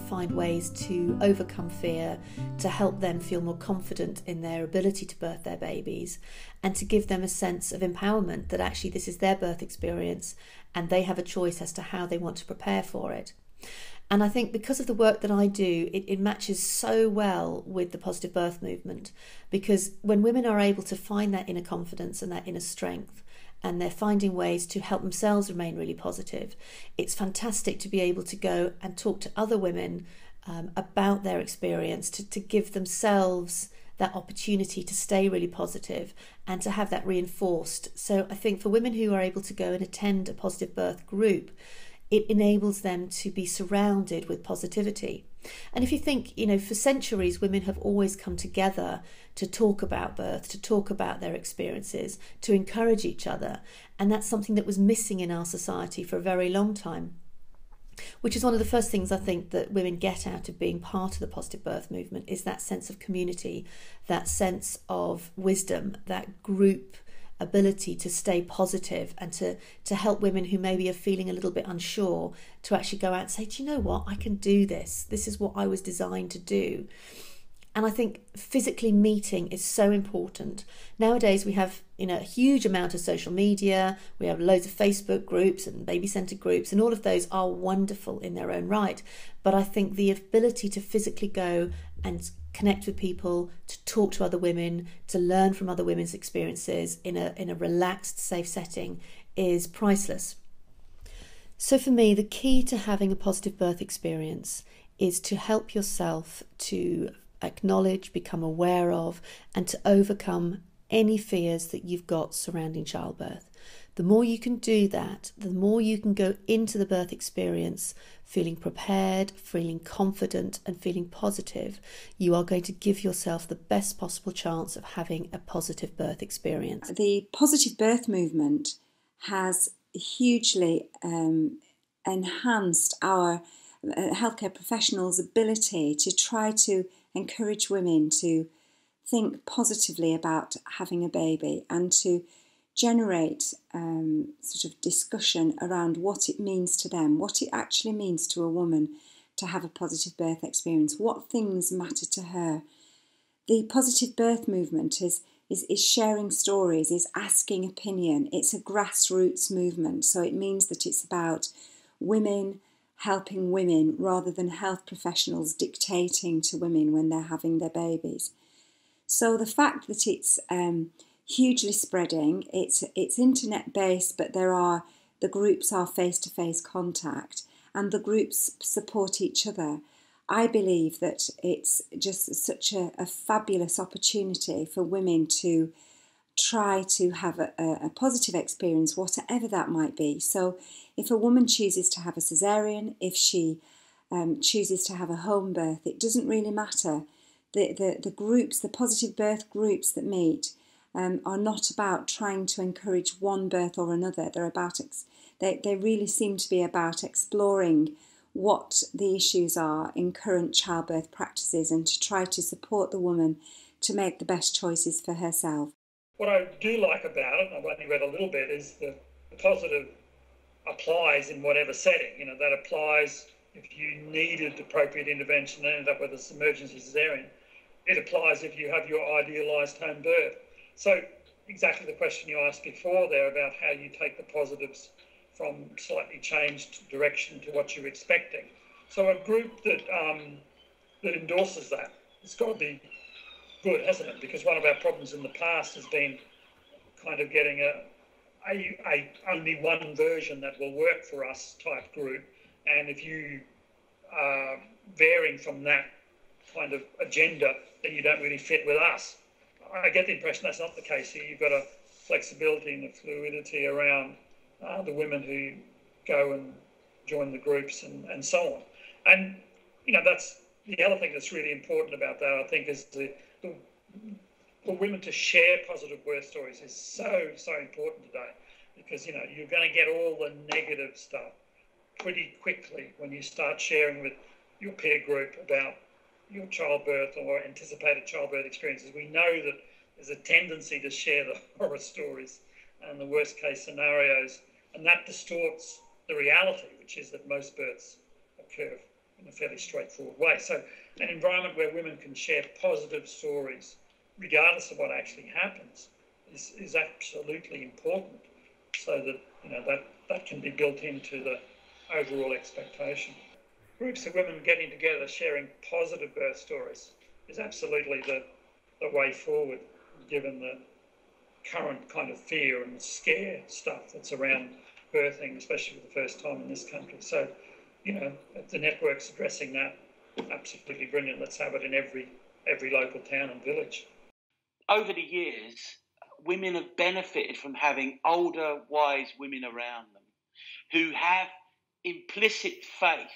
find ways to overcome fear, to help them feel more confident in their ability to birth their babies, and to give them a sense of empowerment that actually this is their birth experience and they have a choice as to how they want to prepare for it. And I think because of the work that I do, it matches so well with the positive birth movement, because when women are able to find that inner confidence and that inner strength, and they're finding ways to help themselves remain really positive, it's fantastic to be able to go and talk to other women about their experience, to give themselves that opportunity to stay really positive and to have that reinforced. So I think for women who are able to go and attend a positive birth group, it enables them to be surrounded with positivity. And if you think, for centuries, women have always come together to talk about birth, to talk about their experiences, to encourage each other. And that's something that was missing in our society for a very long time, which is one of the first things I think that women get out of being part of the positive birth movement, is that sense of community, that sense of wisdom, that group ability to stay positive and to help women who maybe are feeling a little bit unsure to actually go out and say, do you know what, I can do this. This is what I was designed to do. And I think physically meeting is so important. Nowadays we have a huge amount of social media, we have loads of Facebook groups and baby centre groups, and all of those are wonderful in their own right. But I think the ability to physically go and connect with people, to talk to other women, to learn from other women's experiences in a relaxed, safe setting is priceless. So for me, the key to having a positive birth experience is to help yourself to acknowledge, become aware of, and to overcome any fears that you've got surrounding childbirth. The more you can do that, the more you can go into the birth experience feeling prepared, feeling confident, and feeling positive. You are going to give yourself the best possible chance of having a positive birth experience. The positive birth movement has hugely enhanced our healthcare professionals' ability to try to encourage women to think positively about having a baby and to generate sort of discussion around what it means to them, what it actually means to a woman to have a positive birth experience, what things matter to her. The positive birth movement is sharing stories, is asking opinion. It's a grassroots movement, so it means that it's about women helping women rather than health professionals dictating to women when they're having their babies. So the fact that it's hugely spreading, it's internet based, but the groups are face-to-face contact and the groups support each other. I believe that it's just such a fabulous opportunity for women to try to have a positive experience, whatever that might be. So if a woman chooses to have a cesarean, if she chooses to have a home birth, it doesn't really matter. The groups, the positive birth groups that meet are not about trying to encourage one birth or another. They really seem to be about exploring what the issues are in current childbirth practices and to try to support the woman to make the best choices for herself. What I do like about it, I've only read a little bit, is the positive applies in whatever setting. That applies if you needed appropriate intervention and ended up with an emergency cesarean. It applies if you have your idealised home birth. So exactly the question you asked before there about how you take the positives from slightly changed direction to what you're expecting. So a group that endorses that, it's got to be good, hasn't it? Because one of our problems in the past has been kind of getting a only one version that will work for us type group. And if you are varying from that kind of agenda, then you don't really fit with us. I get the impression that's not the case here. You've got a flexibility and a fluidity around the women who go and join the groups and so on. And, that's the other thing that's really important about that, I think, is for women to share positive birth stories is so important today, because, you're going to get all the negative stuff pretty quickly when you start sharing with your peer group about your childbirth or anticipated childbirth experiences. We know that there's a tendency to share the horror stories and the worst case scenarios, and that distorts the reality, which is that most births occur in a fairly straightforward way. So an environment where women can share positive stories, regardless of what actually happens, is absolutely important, so that that can be built into the overall expectation. Groups of women getting together, sharing positive birth stories is absolutely the way forward, given the current kind of fear and scare stuff that's around birthing, especially for the first time in this country. So, if the network's addressing that, absolutely brilliant. Let's have it in every local town and village. Over the years, women have benefited from having older, wise women around them who have implicit faith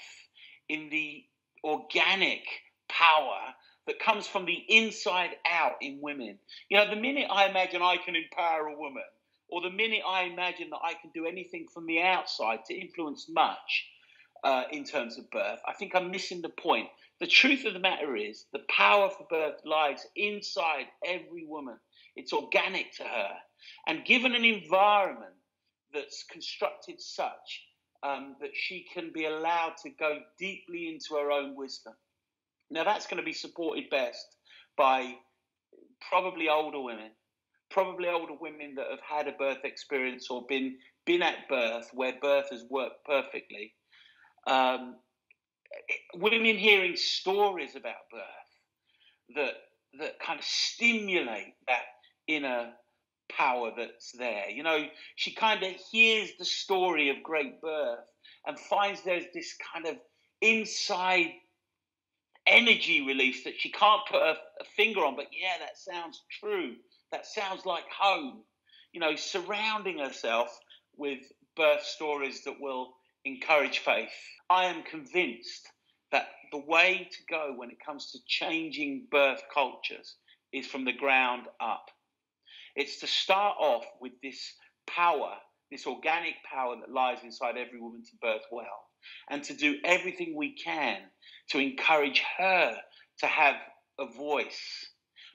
in the organic power that comes from the inside out in women. The minute I imagine I can empower a woman, or the minute I imagine that I can do anything from the outside to influence much in terms of birth, I think I'm missing the point. The truth of the matter is the power for birth lies inside every woman. It's organic to her. And given an environment that's constructed such that she can be allowed to go deeply into her own wisdom. Now, that's going to be supported best by probably older women that have had a birth experience or been at birth where birth has worked perfectly. Women hearing stories about birth that kind of stimulate that inner power that's there. She kind of hears the story of great birth and finds there's this kind of inside energy release that she can't put a finger on, but yeah, that sounds true. That sounds like home. Surrounding herself with birth stories that will encourage faith. I am convinced that the way to go when it comes to changing birth cultures is from the ground up. It's to start off with this power, this organic power that lies inside every woman to birth well, and to do everything we can to encourage her to have a voice.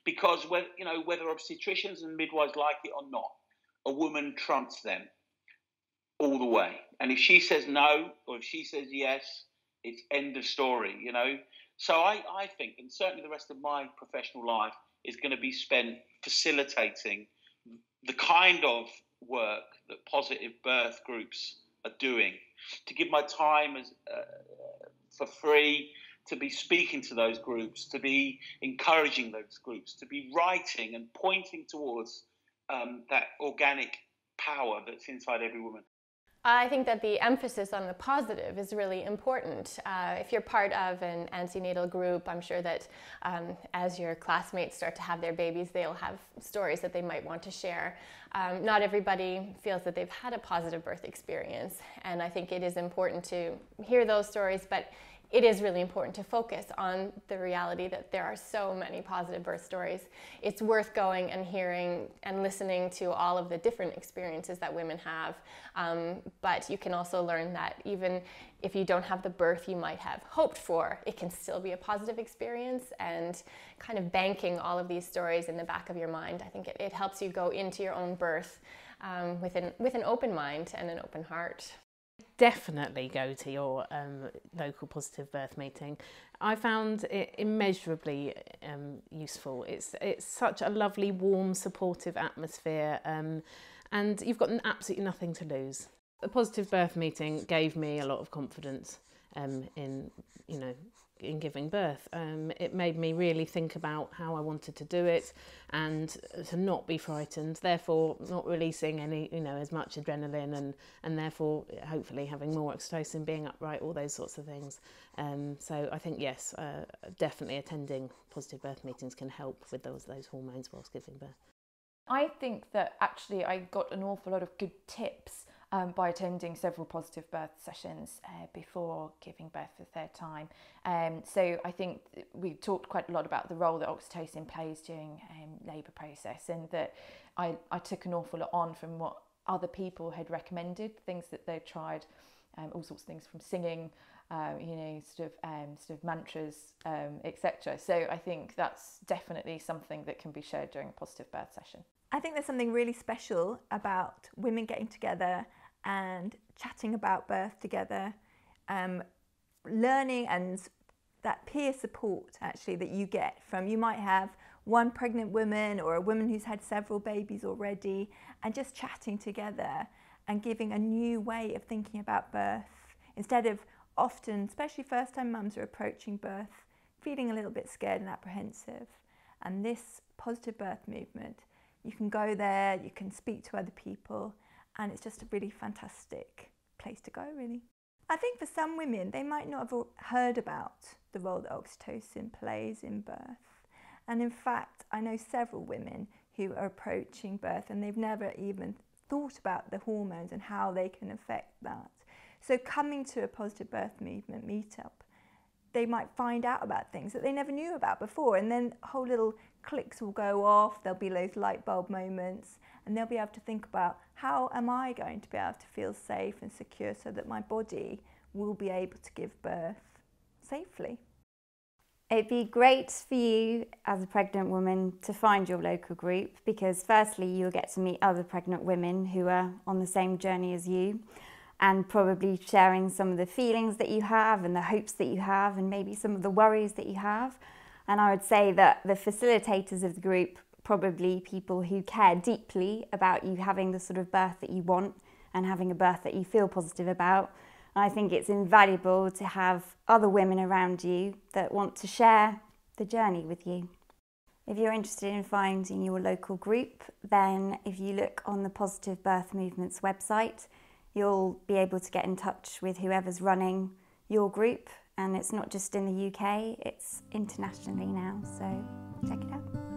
Because whether obstetricians and midwives like it or not, a woman trumps them all the way. And if she says no, or if she says yes, it's end of story, So I think, and certainly the rest of my professional life is going to be spent facilitating the kind of work that positive birth groups are doing, to give my time for free, to be speaking to those groups, to be encouraging those groups, to be writing and pointing towards that organic power that's inside every woman. I think that the emphasis on the positive is really important. If you're part of an antenatal group, I'm sure that as your classmates start to have their babies, they'll have stories that they might want to share. Not everybody feels that they've had a positive birth experience, and I think it is important to hear those stories, but it is really important to focus on the reality that there are so many positive birth stories. It's worth going and hearing and listening to all of the different experiences that women have. But you can also learn that even if you don't have the birth you might have hoped for, it can still be a positive experience, and kind of banking all of these stories in the back of your mind, I think it helps you go into your own birth with an open mind and an open heart. Definitely go to your local positive birth meeting. I found it immeasurably useful. It's such a lovely, warm, supportive atmosphere, and you've got absolutely nothing to lose. The positive birth meeting gave me a lot of confidence in giving birth. It made me really think about how I wanted to do it and to not be frightened, therefore not releasing any, as much adrenaline and therefore hopefully having more oxytocin, being upright, all those sorts of things. So I think, yes, definitely attending positive birth meetings can help with those hormones whilst giving birth. I think that actually I got an awful lot of good tips by attending several positive birth sessions before giving birth for the third time. So I think we talked quite a lot about the role that oxytocin plays during labour process, and that I took an awful lot on from what other people had recommended, things that they'd tried, all sorts of things from singing, sort of mantras, etc. So I think that's definitely something that can be shared during a positive birth session. I think there's something really special about women getting together and chatting about birth together, learning and that peer support actually that you get from, you might have one pregnant woman or a woman who's had several babies already, and just chatting together and giving a new way of thinking about birth, instead of often, especially first time mums are approaching birth feeling a little bit scared and apprehensive. And this positive birth movement, you can go there, you can speak to other people, and it's just a really fantastic place to go, really. I think for some women, they might not have heard about the role that oxytocin plays in birth. And in fact, I know several women who are approaching birth and they've never even thought about the hormones and how they can affect that. So coming to a positive birth movement meetup, they might find out about things that they never knew about before, and then whole little clicks will go off, there'll be those light bulb moments, and they'll be able to think about, how am I going to be able to feel safe and secure so that my body will be able to give birth safely? It'd be great for you as a pregnant woman to find your local group, because firstly you'll get to meet other pregnant women who are on the same journey as you, and probably sharing some of the feelings that you have and the hopes that you have and maybe some of the worries that you have. And I would say that the facilitators of the group, probably people who care deeply about you having the sort of birth that you want and having a birth that you feel positive about. I think it's invaluable to have other women around you that want to share the journey with you. If you're interested in finding your local group, then if you look on the Positive Birth Movement's website, you'll be able to get in touch with whoever's running your group. And it's not just in the UK, it's internationally now, so check it out.